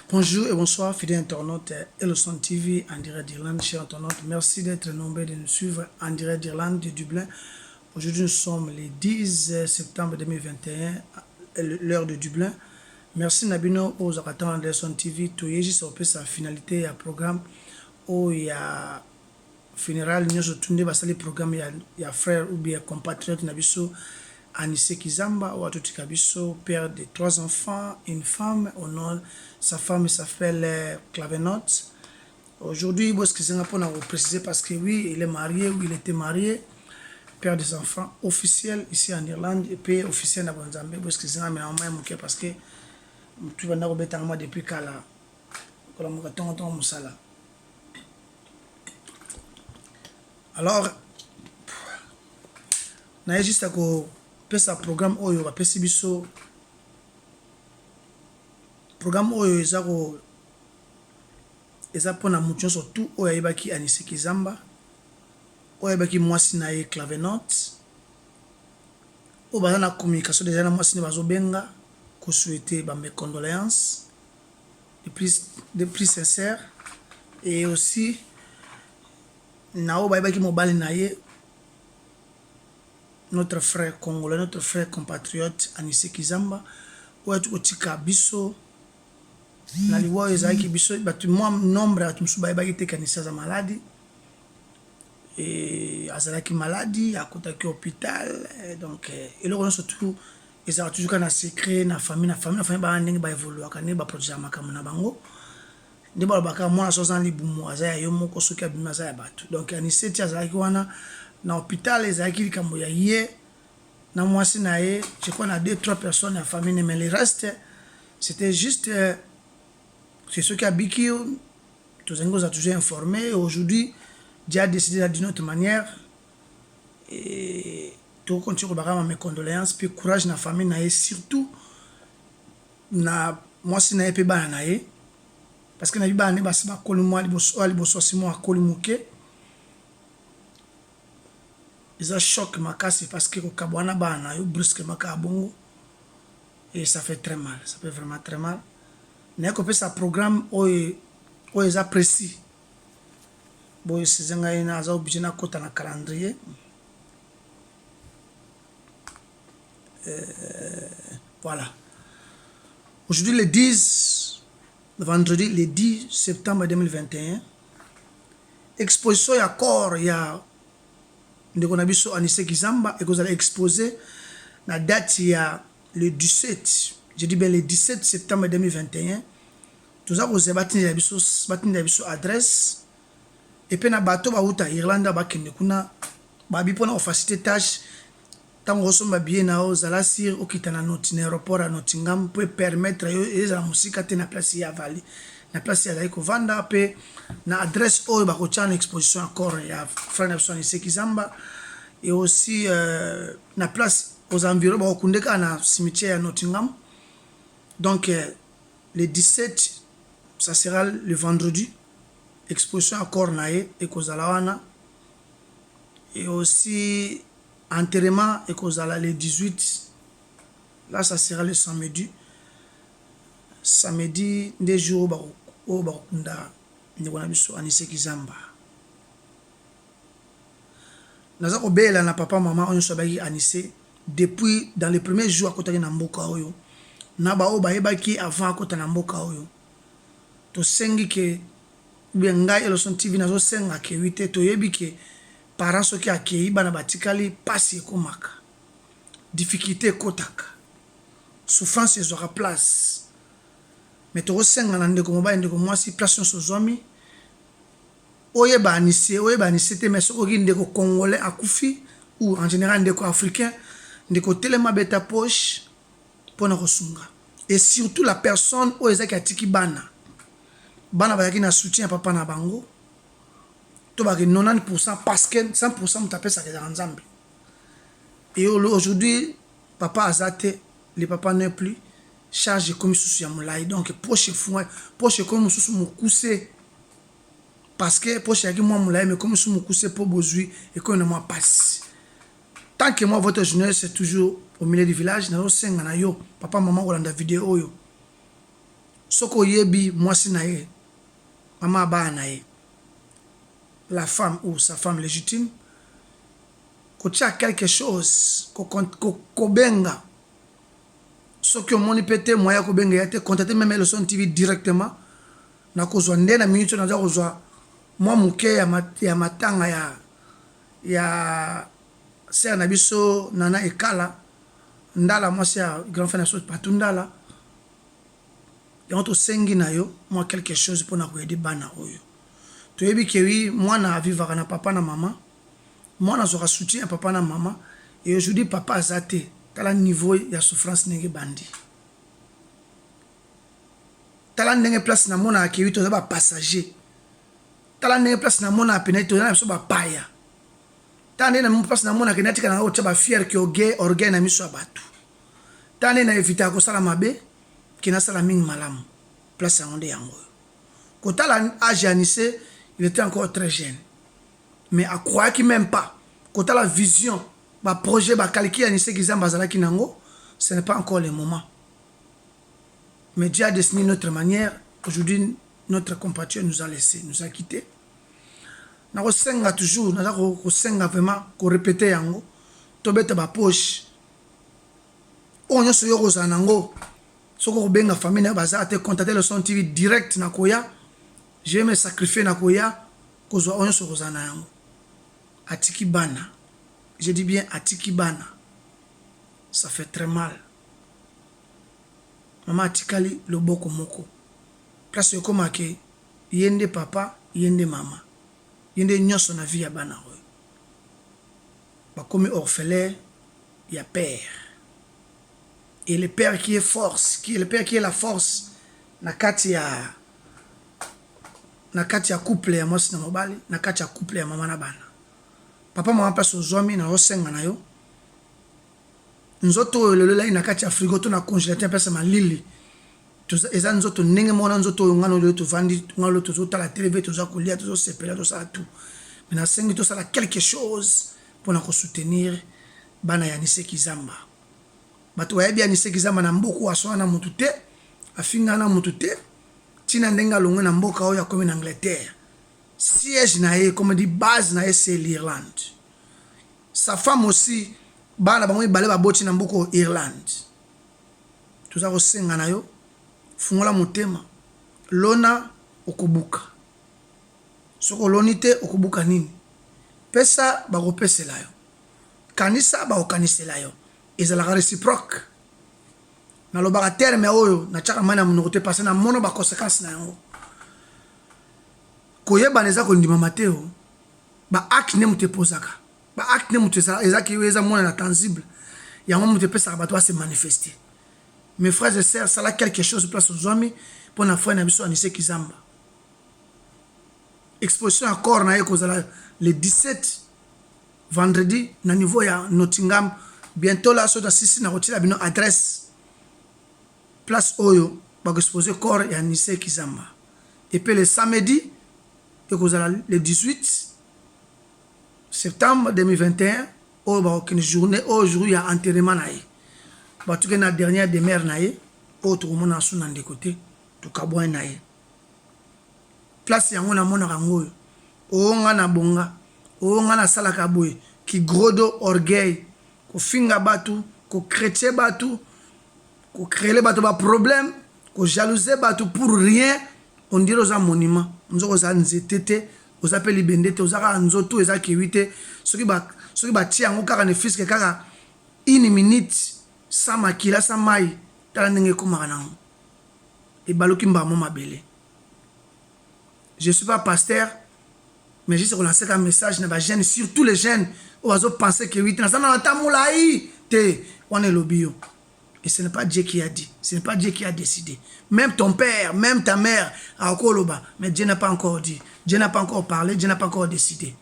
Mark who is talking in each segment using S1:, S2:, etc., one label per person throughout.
S1: Bonjour et bonsoir, fidèles internautes Elson TV en direct d'Irlande. Chers internautes, merci d'être nombreux de nous suivre en direct d'Irlande, de Dublin. Aujourd'hui, nous sommes le 10 septembre 2021, l'heure de Dublin. Merci Nabino aux amateurs d'Elson TV. Tout est juste sa finalité à programme où il y a funéral, nous sommes tous les programmes, il y a frère ou bien compatriote Nabiso. Anissé Kizamba, Watuti Kabiso, père de 3 enfants, une femme, sa femme s'appelle Clavenote. Aujourd'hui, Singapour n'a pas précisé parce que oui, il est marié ou il était marié, père des enfants, officiel ici en Irlande, et puis officiel dans Zambie, parce que tu vas nous remettre depuis Kala, alors, on a juste à pesa programme oyo bapesi biso programme oyo eza pona mutu nyonso tu oyo ayebaki Anissé Kizamba oyo ayebaki mwasi na ye Clavenote oyo baza na communication déjà na mwasi ne bazobenga kosouhaiter mes condoléances de plus sincère et aussi na oyo bayebaki mobali na ye notre frère congolais, notre frère compatriote Anissé Kizamba, où est otika biso na liwa ezaki biso batu moi nombre ya tumsu ba te kanisa za maladie et azalaki maladie akotaki hôpital donc et le surtout ezala toujours na secret na famille ba ndenge ba évoluer ka ne ba protéger makambo na bango nde ba baka mwana soza libumu azaya yo moko soki abima za ya batu donc Anissé ti azalaki wana na hôpital ezalaki likambo ya ye na mwasi na ye je crois na 2-3 personnes ya famille mais le reste c'était juste c'est ceux qui habitent tous les gens ont toujours informé aujourd'hui Dieu a décidé d'une autre manière et tout continue à mes condoléances puis courage na famille na ye surtout na mwasi na ye pe bana na ye parce que na bibana ne basi ba kolumwa liboso simo akolimuke. Ils ont choc makasi parce que kabwana bana yo brusquement kabongo et ça fait très mal, ça fait vraiment très mal. N'est que ça programme où ils apprécient. Bon c'est nga ina za obligé na kota na calendrier. Voilà. Aujourd'hui le vendredi le 10 septembre 2021 exposition ya corps ya ndeko na biso Anissé Kizamba et que vous allez exposer la date il y a le 17 je dis bien le 17 septembre 2021 tout ça vous avez biso adresse et puis na bateau ba uta Irlanda ba kende kuna ba bi pona faciliter tâche tango somba bien na ozala sir okitana na aéroport à Nottingham pour permettre yo ezala musika te na place ya vali na place ya ko vanda pe na adresse oyo ba ko tchana exposition encore ya frère Anissé Kizamba et aussi na place aux environs ba kundeka na cimetière ya Nottingham donc le 17 ça sera le vendredi exposition encore na ye et kozala wana et aussi enterrement et kozala le 18 là ça sera le samedi des jours ba kunda ndeko na biso Anissé Kizamba naza ko bela na papa maman on sobaki Anissé depuis dans les premiers jours akotaki na mboka oyo na ba o bayebaki avant akota na mboka oyo to sengi ke benga Elson TV nazo senga ke wite to yebi ke parents soki akei bana batikali pasi ekomaka difficulté kotaka souffrance ezwaka place mais to senga na ndeko mobali ndeko mwasi place nyonso zwami oyeba Anissé te mais soki ndeko congolais akufi ou en général ndeko africain ndeko telema beta poche pona kosunga et surtout la personne oyo ezaki atiki bana bayaki na soutien ya papa na bango to baki 90% parce que 100% mutapesaka ezaka nzambe et aujourd'hui papa azate le papa n'est plus charge comme susu ya molai donc poche comme mususu mokuse parce que poche yaki mwa molai mais comme mususu mokuse po bozwi et comme moi passe tant que moi votre jeunesse c'est toujours au milieu du village na yo senga na yo papa maman olanda vidéo oyo Soko yebi mwasi na ye, maman ba na ye, la femme ou sa femme légitime, ko tia quelque chose, ko benga. Soki omoni pete moya ko benga yate, contacter même Elson TV directement. Na kozwa nde na minute na za kozwa mwa muke ya matanga ya sœur na biso nana ekala ndala mwasi ya grand frère na so partout ndala. Yango to sengi na yo mwa quelque chose pona ko yedi bana oyo. To yebi ke wi mwana avivaka na papa na mama. Mwana zoka soutien ya papa na mama. Et aujourd'hui papa azate tala niveau ya souffrance nenge bandi. Tala ndenge place na mona ke wi to ba passager. Tala ndenge place na mona pena to na so ba paya. Tala ndenge na place na mona ke natika na o taba fier ke orgueil na miso abatu. Tala ndenge na evita ko sala mabe. Qui n'a pas mingi malamu place en onde yango. Quand âge Anissé, il était encore très jeune. Mais à croire qu'il même pas. Quand la vision, ba projet, ba calcul Anissé qui zambazala kinango, ce n'est pas encore le moment. Mais Dieu a dessiné notre manière. Aujourd'hui, notre compatriote nous a laissé, nous a quittés. Nous avons toujours, nous avons vraiment répété yango. Tobete ba poche. On y a ce yoko zanango. Soko benga famille na baza te contacter le son TV direct na koya. Je vais me sacrifier na koya kozwa onyo soko zana yango. Atiki bana. Je dis bien atiki bana. Ça fait très mal. Maman atikali loboko moko. Place yoko make yende papa, yende mama. Yende nyoso na vie ya bana oyo. Bakomi orphelin ya père. Et le père qui est force, le père qui est la force, na kati ya couple ya mwasi na mobali, na kati ya couple ya mama na bana. Papa mama place ozomi na osenga na yo. Nzoto lelo na kati ya frigo to na congélateur pesa malili. Eza nzoto ndenge mona nzoto ngano lelo to vandi ngalo to zota la télé to za kolia to sepela to ça tout. Mais na sengi to sala quelque chose pour na ko soutenir bana ya Anissé Kizamba. Bato wayebi Anissé Kizamba na mboka aswana mutu te afinga na mutu te tina ndenga longo na mboka oyo akomi na Angleterre. Siège na ye comme dit base na ye c'est l'Irlande. Sa femme aussi bana bango balé ba boti na mboka Irlande. Tuza ko senga na yo fungola motema lona okobuka. Soko lonite okobuka nini? Pesa ba ko pesela yo. Kanisa ba okanisela yo. Ezalaka réciproque. Na lobaka terme oyo na tchaka mana munoko te passer na mono ba conséquence na yango. Koyeba neza ko ndima mateo ba acte ne mute posaka. Ba acte ne mute ça ezaki eza mona na tangible. Yango mute pesa ba to se manifester. Mes frères et sœurs, ça là quelque chose place aux hommes pour na frère na biso Anissé Kizamba. Exposition encore na yeko zala le 17 vendredi na niveau ya Nottingham. Bientôt là, sur la sisi na rotila bino adresse place Oyo, va exposer corps et Anissé Kizamba. Et puis le samedi, le 18 septembre 2021, Oyo va une journée, aujourd'hui il y a enterrement naïe. Va tout la dernière demeure naïe, autre monde en sous de côté, tout kabouin naïe. Place yango na mona rangoyo. Oonga na bonga, oonga na sala kaboué, qui grodo orgueil. Ko finga batu, ko chrétien batu, ko créer batu ba problème, ko jalouser batu pour rien, on dirait aux monument. Nous aux nzetete, aux appels libendete, aux ara nzoto, aux akiwite, ceux qui ba tia ngo kaka ne fils que kaka une minute sans makila sans mai, tala ndenge komaka nango. Et baloki mbamo mabele. Je suis pas pasteur, mais juste relancer un message na ba jeunes, surtout les jeunes. Oiseau penser que oui, on est lobby. Et ce n'est pas Dieu qui a dit, ce n'est pas Dieu qui a décidé. Même ton père, même ta mère, mais Dieu n'a pas encore dit, Dieu n'a pas encore parlé, Dieu n'a pas encore décidé.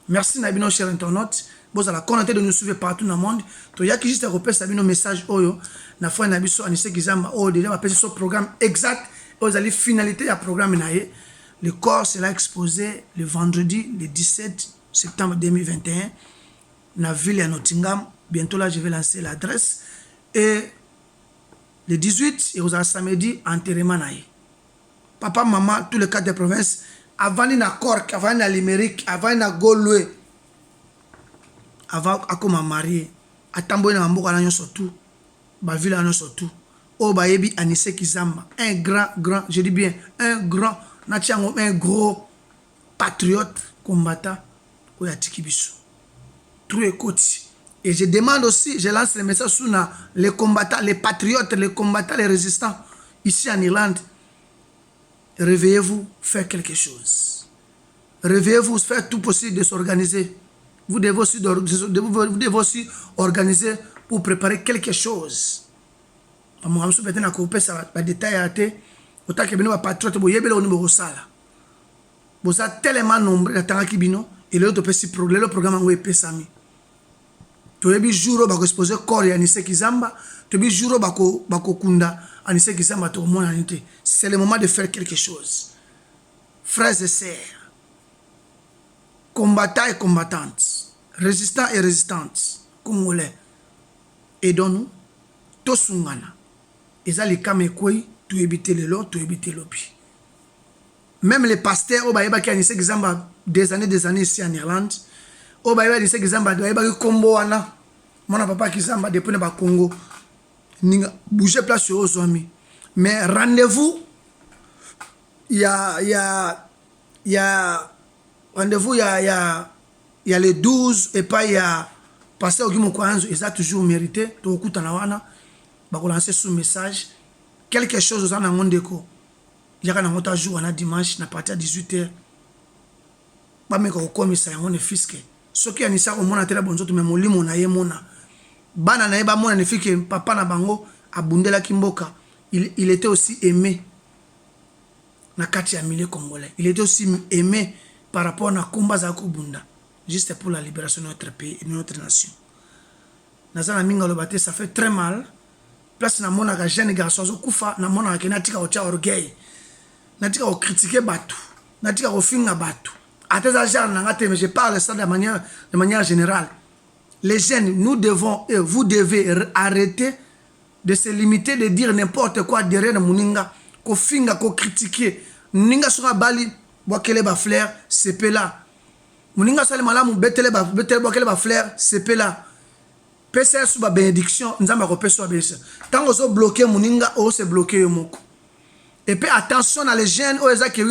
S1: Merci Nabino, cher internaute. Vous avez la connoté de nous suivre partout dans le monde. Tu y a qui juste repère Sabino message oyo. Na foi Nabiso Anissé Kizamba oh déjà va passer sur programme exact. Vous allez finalité à programme naie. Le corps sera exposé le vendredi le 17 septembre 2021 na ville à Nottingham. Bientôt là je vais lancer l'adresse et Le 18, et aux samedi, enterrement naïe. Papa, maman, tous les quatre des provinces, avant na Cork, avant na Limerick, avant na Gaulois, avant à comme marié, à Tamboy na Mboka na surtout, ba ville na surtout. Oh ba yebi Anissé Kizamba, un grand, je dis bien, un grand, un gros patriote combattant au Yatikibisu. Trou écoute. Et je demande aussi, je lance le message sur les combattants, les patriotes, les combattants, les résistants ici en Irlande. Réveillez-vous, faites quelque chose. Réveillez-vous, faites tout possible de s'organiser. Vous devez aussi organiser pour préparer quelque chose. Je vais vous couper ça, les détails. Autant que vous patriote, vous avez le numéro ça. Vous êtes tellement nombreux et le programme est pesami. Tu as vu jour où exposer corps et Anissé Kizamba, tu as vu jour où kunda Anissé Kizamba tout le monde. C'est le moment de faire quelque chose. Frères et sœurs, combattants et combattantes, résistants et résistantes, congolais, aidons-nous, tous sungana. Et ça les kamekoi, tu éviter le lot, tu éviter l'opi. Même les pasteurs au Baïba qui Anissé Kizamba des années ici en Irlande. Oh bah il y Kizamba doit y combo ana mon papa Kizamba depuis le Congo ninga bouger place sur aux amis mais rendez-vous il y a rendez-vous il y a les 12 et pas il y a pasteur Guimo Kwanzo ils a toujours mérité to okutana wana ba ko lancer sous message quelque chose aux ana ngondeko yaka na ngota jour na dimanche na partir à 18h ba meko ko komisa ngone fiske soki anisa ko mona tela bonzo to me molimo na ye mona bana na ye ba mona ne fike papa na bango abundela kimboka il était aussi aimé na kati ya milieu congolais il était aussi aimé par rapport na combat za ko bunda juste pour la libération de notre pays et de notre nation nazana minga lo baté ça fait très mal place na mona ka jeune garçon zo kufa na mona ka natika o tia orgueil natika o critiquer batu natika o finga batu. Mais je parle ça de manière générale. Les jeunes, nous devons et vous devez arrêter de se limiter de dire n'importe quoi derrière Mouninga, ko finga, ko critiquer. Mouninga sera bali, boakele ba flair, c'est pe là. Mouninga sali malamu, betele boakele ba flair, c'est pe là. PCR sous ba bénédiction, nzamba ko peso abese. Tant que vous bloquez Mouninga, ou se bloquer yomoko. Et puis attention à les jeunes, aux qui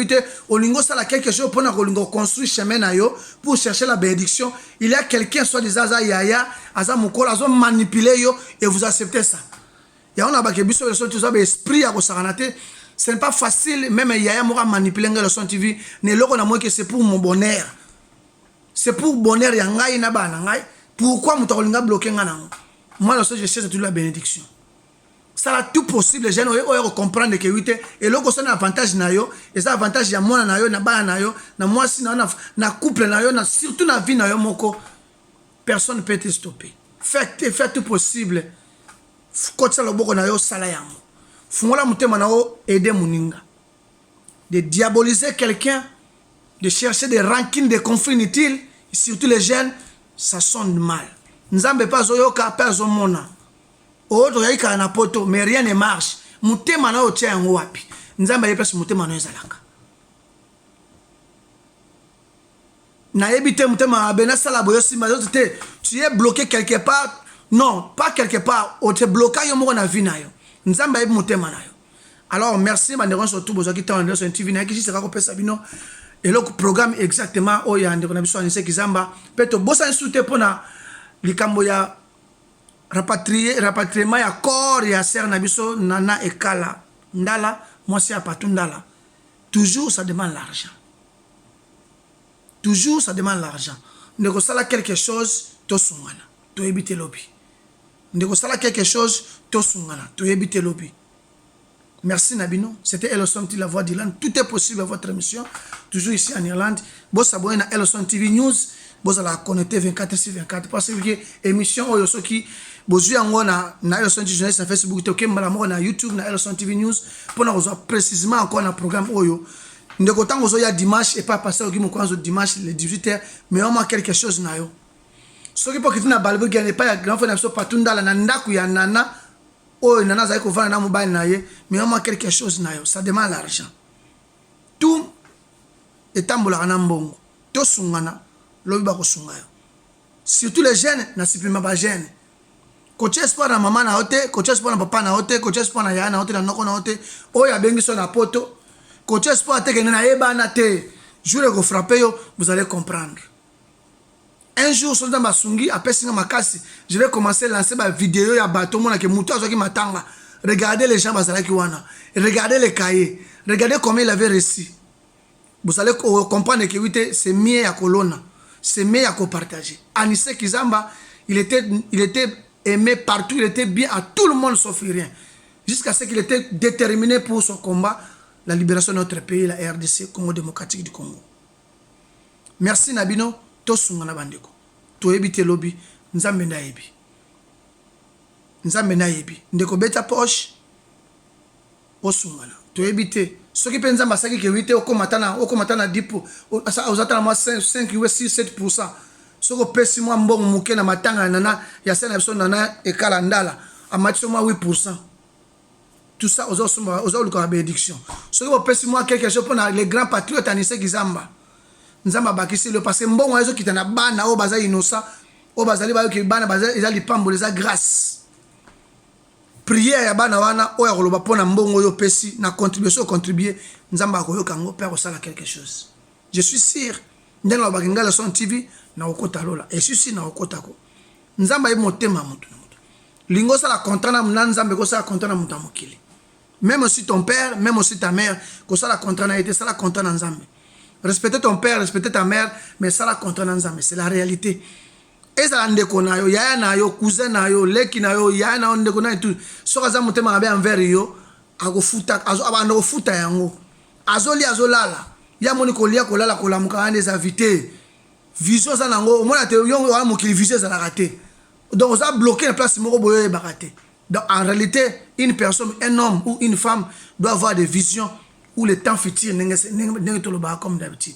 S1: au lingo ça quelque chose pour construire chemin na yo pour chercher la bénédiction. Il y a quelqu'un soit des yaya, aza mukola, azo manipuler yo et vous acceptez ça. Il y a on a ba kebiso le son tout ça esprit à kosaranate. Ce n'est pas facile même yaya mora manipuler le son TV. Ne loko na moi que c'est pour mon bonheur. C'est pour bonheur ya ngai na ba na ngai. Pourquoi mutakolinga bloquer ngana? Moi le son je cherche toute la bénédiction. Ça a tout possible les jeunes ont comprendre que oui et là c'est un avantage na yo et ça avantage ya mona na yo na ba na yo na moi si na couple na yo na surtout na vie na yo moko personne ne peut te stopper faites tout possible quand ça le boko na yo sala yango fungola mutema na yo aider muninga de diaboliser quelqu'un de chercher des rancines des conflits inutiles surtout les jeunes ça sonne mal nzambe pas zoyoka pas zomona autre yaika na poto mais rien ne marche mutema na otia yango wapi nzamba ye place mutema na ezalaka na yebite mutema bena sala boyo sima te tu es bloqué quelque part non pas quelque part o te bloqué yo moko na vie na yo nzamba ye mutema na yo alors merci banderon surtout bozo ki tande sur TV na ki sera ko pesa bino et le programme exactement o ya ndeko na biso Anissé Kizamba peto bosa insulter pona likambo ya rapatriement ya corps ya sœur Nabiso Nana Ekala Ndala moi c'est à Patundala toujours ça demande l'argent toujours ça demande l'argent ndeko sala quelque chose to sungana to ebite lobby ndeko sala quelque chose to sungana to ebite lobby merci Nabino c'était Elson TV la voix d'Irlande tout est possible à votre émission toujours ici en Irlande bon s'abonner na Elson TV News bon la connecter 24/24 parce que émission oyo soki bozui yango na Elson TV journaliste na Facebook te okembala moko na YouTube na Elson TV News pour na rejoindre précisément encore na programme oyo ndeko tango zo ya dimanche et pas passer au Kwanzo dimanche le 18h mais au moins quelque chose na yo soki po kitina balbo gane pas ya grand frère na so Patundala na ndaku ya Nana oh nana za ko vana na mobile na ye mais vraiment quelque chose na yo ça demande l'argent tout etambola na mbongo to sungana lobi ba ko sunga yo surtout les jeunes na supplément ba jeunes coach espoir na maman na hote coach espoir na papa na hote coach espoir na ya na hote na noko na hote oyo abengi so na poto coach espoir te na yeba na te jour ko frapper yo vous allez comprendre. Un jour so dans basungi après singa makasi je vais commencer à lancer ma vidéo ya bato mona ke muto azoki matanga. Regardez les gens bazalaki wana, regardez les cahiers, regardez comment il avait réussi. Vous allez comprendre que oui c'est mieux à kolona, c'est mieux à partager. Anissé Kizamba, il était aimé partout, il était bien à tout le monde sauf rien. Jusqu'à ce qu'il était déterminé pour son combat, la libération de notre pays, la RDC, Congo démocratique du Congo. Merci Nabino, to sungana bandeko. To ebite lobby, nzambe na yebi. Nzambe na yebi. Ndeko beta poche, o sungana. To ebite. Ce qui peut nzamba saki ke 8 okomatana dipo, ozatana moi 5 6 7%. Soko pesi moi mbongo muke na matanga nana ya sena biso nana ekala ndala amati moi 8%. Tout ça aux luka bénédiction. Soko pesi moi quelque chose pour les grands patriotes anissé kizamba. Nzamba bakisi le parce que mbongo ezo kitana bana o baza innocent o bazali ba ke bana baza ezali pambo les grâce. Prière ya bana wana o ya koloba pona mbongo yo pesi na contribuer nzamba ko yo kango père osala quelque chose. Je suis sûr ndena ba ngala son TV na okota lola et je suis na okota ko nzamba e motema mutu lingo sala contrat na nzambe ko sala contrat na mutu mokili même si ton père même aussi ta mère ko sala contrat na été sala contrat na nzambe respecter ton père respecter ta mère mais sala contrat na nzambe c'est la réalité. Eza ndeko na yo yaya na yo cousin na yo leki na yo yaya na ndeko na tout soka za motema ngabe envers yo akofuta abana kofuta yango azoli azolala ya moni kolia kolala kolamuka ande za vite vision za nango mona te yo wa mokili vision za la raté donc ça bloquer la place moko boyo e baraté. Donc en réalité une personne un homme ou une femme doit avoir des visions où le temps futur n'est tout le bas comme d'habitude.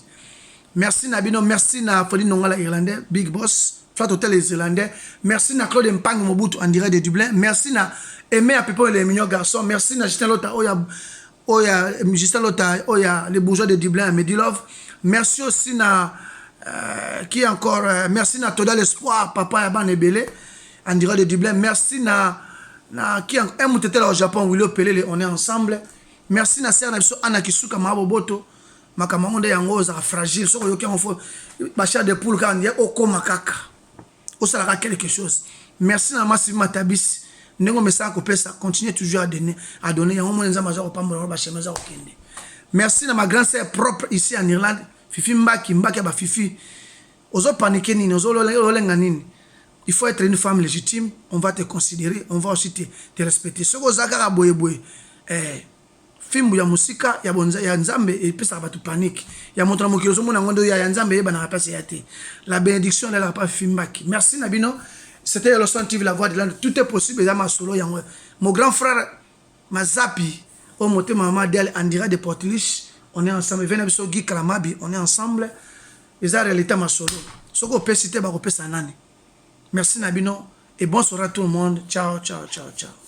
S1: Merci Nabino, merci na Foli Nongala Irlandais, Big Boss, Flat Hotel les Irlandais, merci na Claude Mpang Mobutu en direct de Dublin, merci na Aimé à Pipo les meilleurs garçons, merci na Justin Lota, Justin Lota, les bourgeois de Dublin, Medilove, merci aussi na qui encore, merci na Toda l'Espoir, Papa Yaban Ebele, en direct de Dublin, merci na qui un moutetel au Japon, Willow Pelé, on est ensemble, merci na Serna Anna Kisuka Maboboto. Makamangonde yango za fragile soko yoki on faut bachar de poule quand o koma kaka o sala quelque chose. Merci na Massive Matabis nengo message ko pesa continuez toujours à donner yango mo nzamba za ko pambola ba chemeza ko kende. Merci na ma grande sœur propre ici en Irlande Fifi Mbaki ba Fifi ozo paniquer nini ozo lolenga nini. Il faut être une femme légitime, on va te considérer, on va aussi te respecter. Soko zakara boye fimbu ya musika ya bonza ya nzambe et puis ça va tout panique ya montra mokilo mona ngondo ya nzambe ba na passe yate la bénédiction de la pas Fimbaki. Merci Nabino, c'était le son TV la voix de l'Inde, tout est possible dans ma solo ya mon grand frère Mazapi au moté maman d'elle en direct de Portlich, on est ensemble venez biso Guy Kalamabi, on est ensemble les arts réalité ma solo soko pesité ba ko pesa nani. Merci Nabino et bonsoir à tout le monde, ciao ciao ciao ciao.